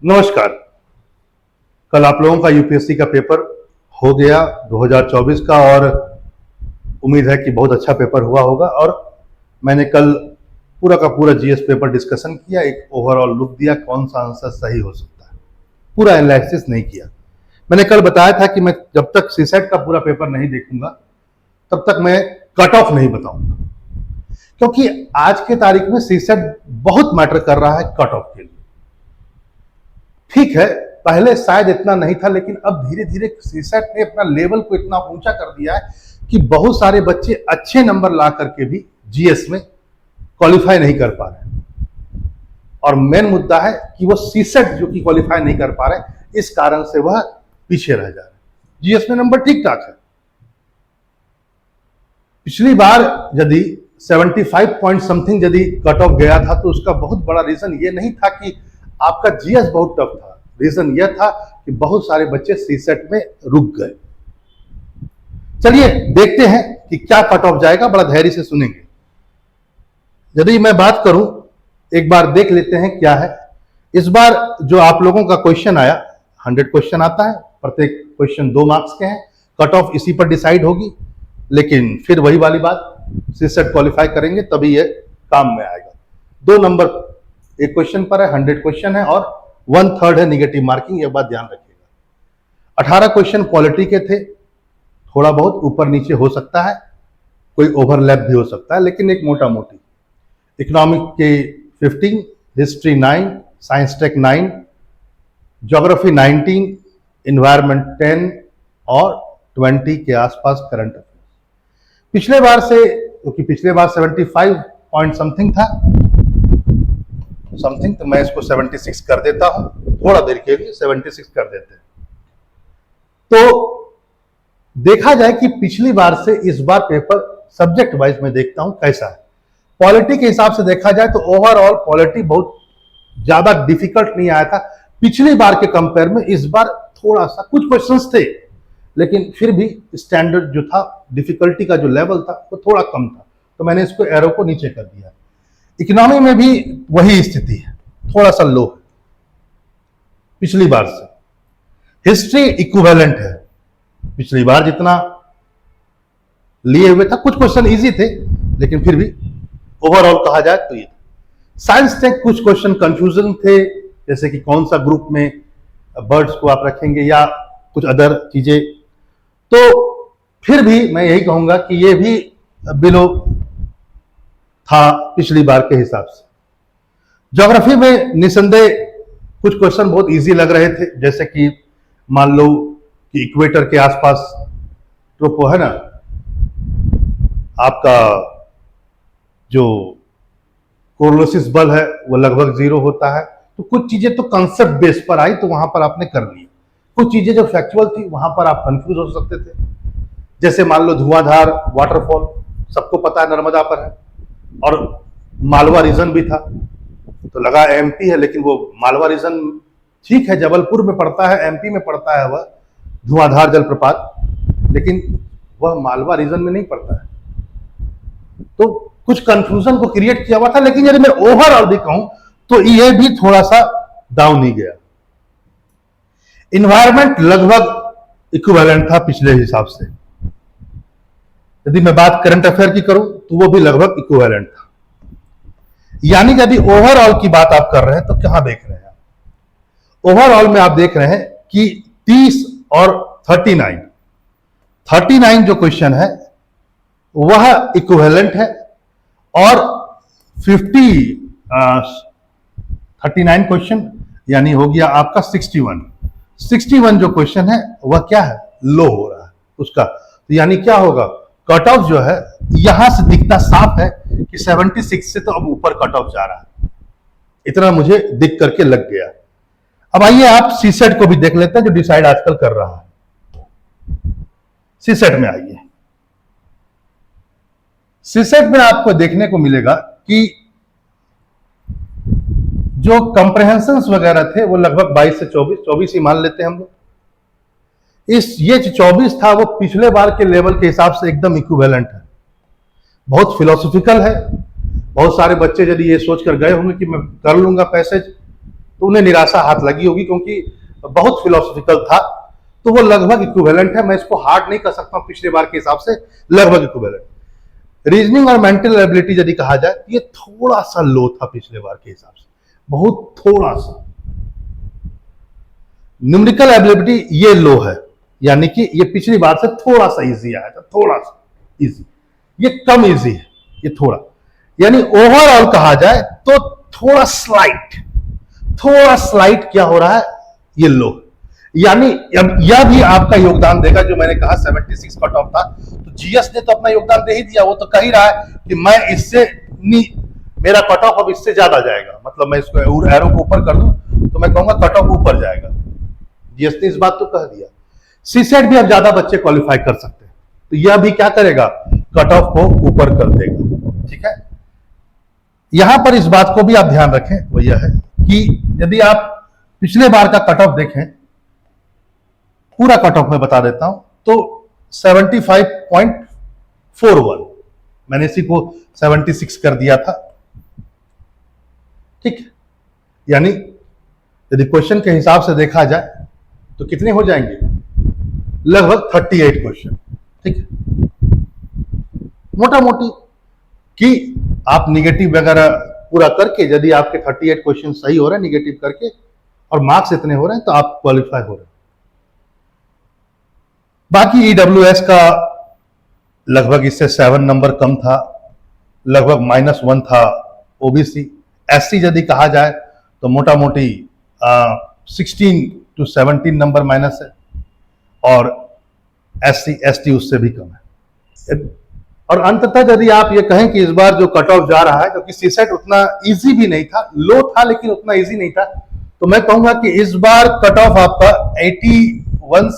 नमस्कार। कल आप लोगों का यूपीएससी का पेपर हो गया 2024 का और उम्मीद है कि बहुत अच्छा पेपर हुआ होगा। और मैंने कल पूरा का पूरा जीएस पेपर डिस्कशन किया, एक ओवरऑल लुक दिया कौन सा आंसर सही हो सकता है। पूरा एनालिसिस नहीं किया। मैंने कल बताया था कि मैं जब तक सीसेट का पूरा पेपर नहीं देखूंगा तब तक मैं कट ऑफ नहीं बताऊंगा, क्योंकि आज के तारीख में सीसेट बहुत मैटर कर रहा है कट ऑफ के लिए। ठीक है, पहले शायद इतना नहीं था, लेकिन अब धीरे धीरे सीसेट ने अपना लेवल को इतना ऊंचा कर दिया है कि बहुत सारे बच्चे अच्छे नंबर ला करके भी जीएस में क्वालिफाई नहीं कर पा रहे। और मेन मुद्दा है कि वो सीसेट जो कि क्वालिफाई नहीं कर पा रहे, इस कारण से वह पीछे रह जा रहे। जीएस में नंबर ठीक ठाक है। पिछली बार यदि 75 पॉइंट समथिंग यदि कट ऑफ गया था तो उसका बहुत बड़ा रीजन ये नहीं था कि आपका जीएस बहुत टफ था। रीजन यह था कि बहुत सारे बच्चे सीसेट में रुक गए। चलिए देखते हैं कि क्या कट ऑफ जाएगा, बड़ा धैर्य से सुनेंगे। यदि मैं बात करूं, एक बार देख लेते हैं क्या है इस बार। जो आप लोगों का क्वेश्चन आया, 100 क्वेश्चन आता है, प्रत्येक क्वेश्चन 2 मार्क्स के हैं। कट ऑफ इसी पर डिसाइड होगी, लेकिन फिर वही वाली बात, सीसेट क्वालिफाई करेंगे तभी ये काम में आएगा। 2 नंबर एक क्वेश्चन पर है, 100 क्वेश्चन है और 1/3 है निगेटिव मार्किंग, ये बात ध्यान रखिएगा। 18 क्वेश्चन पॉलिटी के थे, थोड़ा बहुत ऊपर नीचे हो सकता है, कोई ओवरलैप भी हो सकता है, लेकिन एक मोटा मोटी। इकोनॉमिक के 15, history 9, science tech 9, geography 19, environment 10 और 20 के आसपास करंट अफेयर्स। पिछले बार से, क्योंकि पिछले बार 75 पॉइंट समथिंग था, तो मैं इसको 76 कर देता हूं, थोड़ा देर के लिए 76 कर देते हैं। तो देखा जाए कि पिछली बार से इस बार पेपर सब्जेक्ट वाइज में देखता हूं कैसा है। पॉलिटी के हिसाब से देखा जाए तो ओवरऑल पॉलिटी बहुत ज्यादा डिफिकल्ट नहीं आया था पिछली बार के कंपेयर में। इस बार थोड़ा सा कुछ क्वेश्चंस थे, लेकिन फिर भी स्टैंडर्ड जो था, डिफिकल्टी का जो लेवल था वो थोड़ा कम था, तो मैंने इसको एरो को नीचे कर दिया। इकोनॉमी में भी वही स्थिति है, थोड़ा सा लो है पिछली बार से। हिस्ट्री इक्विवेलेंट है, पिछली बार जितना लिए हुए था। कुछ क्वेश्चन इजी थे, लेकिन फिर भी ओवरऑल कहा जाए तो ये। साइंस टेक कुछ क्वेश्चन कंफ्यूजन थे, जैसे कि कौन सा ग्रुप में बर्ड्स को आप रखेंगे या कुछ अदर चीजें। तो फिर भी मैं यही कहूंगा कि ये भी बिलो था पिछली बार के हिसाब से। ज्योग्राफी में निसंदेह कुछ क्वेश्चन बहुत इजी लग रहे थे, जैसे कि मान लो कि इक्वेटर के आसपास ट्रोपो है ना, आपका जो कोरोलोसिस बल है वो लगभग 0 होता है। तो कुछ चीजें तो कंसेप्ट बेस पर आई, तो वहां पर आपने कर ली। कुछ चीजें जो फैक्चुअल थी वहां पर आप कंफ्यूज हो सकते थे, जैसे मान लो धुआंधार वाटरफॉल, सबको पता है नर्मदा पर है, और मालवा रीजन भी था, तो लगा एमपी है, लेकिन वो मालवा रीजन ठीक है, जबलपुर में पड़ता है, एमपी में पड़ता है वह धुआंधार जलप्रपात, लेकिन वह मालवा रीजन में नहीं पड़ता है। तो कुछ कंफ्यूजन को क्रिएट किया हुआ था, लेकिन यदि मैं ओवरऑल भी कहूं तो ये भी थोड़ा सा डाउन ही गया। इन्वायरमेंट लगभग इक्विवेलेंट था पिछले हिसाब से। यदि मैं बात करंट अफेयर की करूं तो वो भी लगभग इक्विवेलेंट था। यानी यदि ओवरऑल की बात आप कर रहे हैं तो कहां देख रहे हैं? ओवरऑल में आप देख रहे हैं कि 30 और 39 जो क्वेश्चन है वह इक्विवेलेंट है, और 39 क्वेश्चन यानी हो गया आपका 61 जो क्वेश्चन है वह क्या है, लो हो रहा है उसका। तो यानी क्या होगा, कट ऑफ जो है यहां से दिखता साफ है कि 76 से तो अब ऊपर कट ऑफ जा रहा है, इतना मुझे दिख करके लग गया। अब आइए आप सीसेट को भी देख लेते हैं, जो डिसाइड आजकल कर रहा है। सीसेट में आइए। सीसेट में आपको देखने को मिलेगा कि जो कंप्रहेंशंस वगैरह थे वो लगभग 22 से 24 ही मान लेते हैं हम लोग। ये जो 24 था वो पिछले बार के लेवल के हिसाब से एकदम इक्विवेलेंट है, बहुत फिलोसॉफिकल है। बहुत सारे बच्चे यदि ये सोच कर गए होंगे कि मैं कर लूंगा पैसेज, तो उन्हें निराशा हाथ लगी होगी, क्योंकि बहुत फिलोसफिकल था। तो वो लगभग इक्विवेलेंट है, मैं इसको हार्ड नहीं कर सकता हूं, पिछले बार के हिसाब से लगभग इक्विवेलेंट। रीजनिंग और मेंटल एबिलिटी यदि कहा जाए तो ये थोड़ा सा लो था पिछले बार के हिसाब से, बहुत थोड़ा सा। न्यूमेरिकल एबिलिटी ये लो है, यानी कि ये पिछली बार से थोड़ा सा इजी आया था, थोड़ा सा इजी, ये कम इजी है, ये थोड़ा, यानी ओवरऑल कहा जाए तो थोड़ा स्लाइट क्या हो रहा है, ये लो। यानी यह भी आपका योगदान देगा, जो मैंने कहा 76 कट ऑफ था, तो जीएस ने तो अपना योगदान दे ही दिया। वो तो कह ही रहा है कि मैं इससे मेरा कट ऑफ अब इससे ज्यादा जाएगा, मतलब मैं इसको एरो को ऊपर कर दूं तो मैं कहूंगा कट ऑफ ऊपर जाएगा। जीएस ने इस बात तो कह दिया। सीसेट भी अब ज्यादा बच्चे क्वालिफाई कर सकते हैं, तो यह भी क्या करेगा, कट ऑफ को ऊपर कर देगा। ठीक है, यहां पर इस बात को भी आप ध्यान रखें, वो यह है कि यदि आप पिछले बार का कट ऑफ देखें, पूरा कट ऑफ मैं बता देता हूं, तो 75.41, मैंने इसी को 76 कर दिया था। ठीक है, यानी यदि क्वेश्चन के हिसाब से देखा जाए तो कितने हो जाएंगे, लगभग 38 क्वेश्चन। ठीक है, मोटा मोटी कि आप निगेटिव वगैरह पूरा करके, यदि आपके 38 क्वेश्चन सही हो रहे हैं निगेटिव करके और मार्क्स इतने हो रहे हैं, तो आप क्वालिफाई हो रहे हैं। बाकी ईडब्ल्यूएस का लगभग इससे 7 नंबर कम था, लगभग -1 था। ओबीसी एससी यदि कहा जाए तो मोटा मोटी 16 to 17 नंबर माइनस है, और एससी एसटी उससे भी कम है। और अंततः यदि आप ये कहें कि इस बार जो कट ऑफ जा रहा है, क्योंकि सीसेट उतना इजी भी नहीं था, लो था लेकिन उतना इजी नहीं था, तो मैं कहूंगा कि इस बार कट ऑफ आपका 81,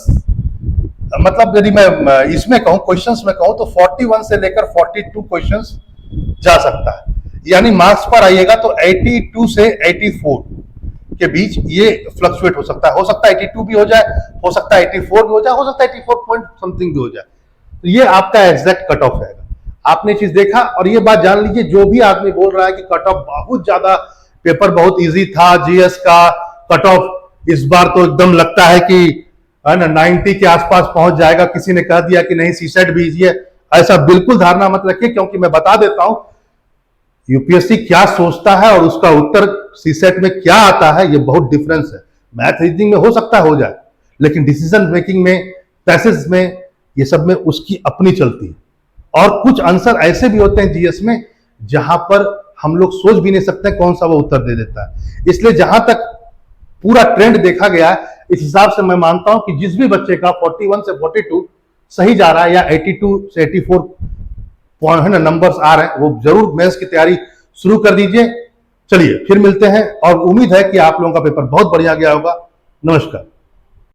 मतलब यदि मैं इसमें कहूं, क्वेश्चंस में कहूं, तो 41 से लेकर 42 क्वेश्चंस जा सकता है। यानी मार्क्स पर आइएगा तो 82 से 84 के बीच ये फ्लक्चुएट हो सकता है। 82 भी हो जाए, हो सकता है 84 भी हो जाए, हो सकता है 84 पॉइंट समथिंग भी हो जाए। तो ये आपका एग्जैक्ट कट ऑफ रहेगा। आपने चीज देखा, और ये बात जान लीजिए, जो भी आदमी बोल रहा है कि कट ऑफ बहुत ज्यादा, पेपर बहुत इजी था, जीएस का कट ऑफ इस बार तो एकदम लगता है कि है ना 90 के आसपास पहुंच जाएगा, किसी ने कह दिया कि नहीं सीसेट भी इजी है, ऐसा बिल्कुल धारणा मत रखिए, क्योंकि मैं बता देता हूं यूपीएससी क्या सोचता है और उसका उत्तर सीसेट में क्या आता है, ये बहुत डिफरेंस है। मैथ रीजनिंग में हो सकता है हो जाए, लेकिन डिसीजन मेकिंग में, पैसेज में, ये सब में उसकी अपनी चलती है। और कुछ आंसर ऐसे भी होते हैं जीएस में जहां पर हम लोग सोच भी नहीं सकते कौन सा वो उत्तर दे देता है। इसलिए जहां तक पूरा ट्रेंड देखा गया है, इस हिसाब से मैं मानता हूं कि जिस भी बच्चे का 41 से 42 सही जा रहा है, या 82 से 84 पॉइंट नंबर्स आ रहे हैं, वो जरूर मेंस की तैयारी शुरू कर दीजिए। चलिए फिर मिलते हैं, और उम्मीद है कि आप लोगों का पेपर बहुत बढ़िया गया होगा। नमस्कार।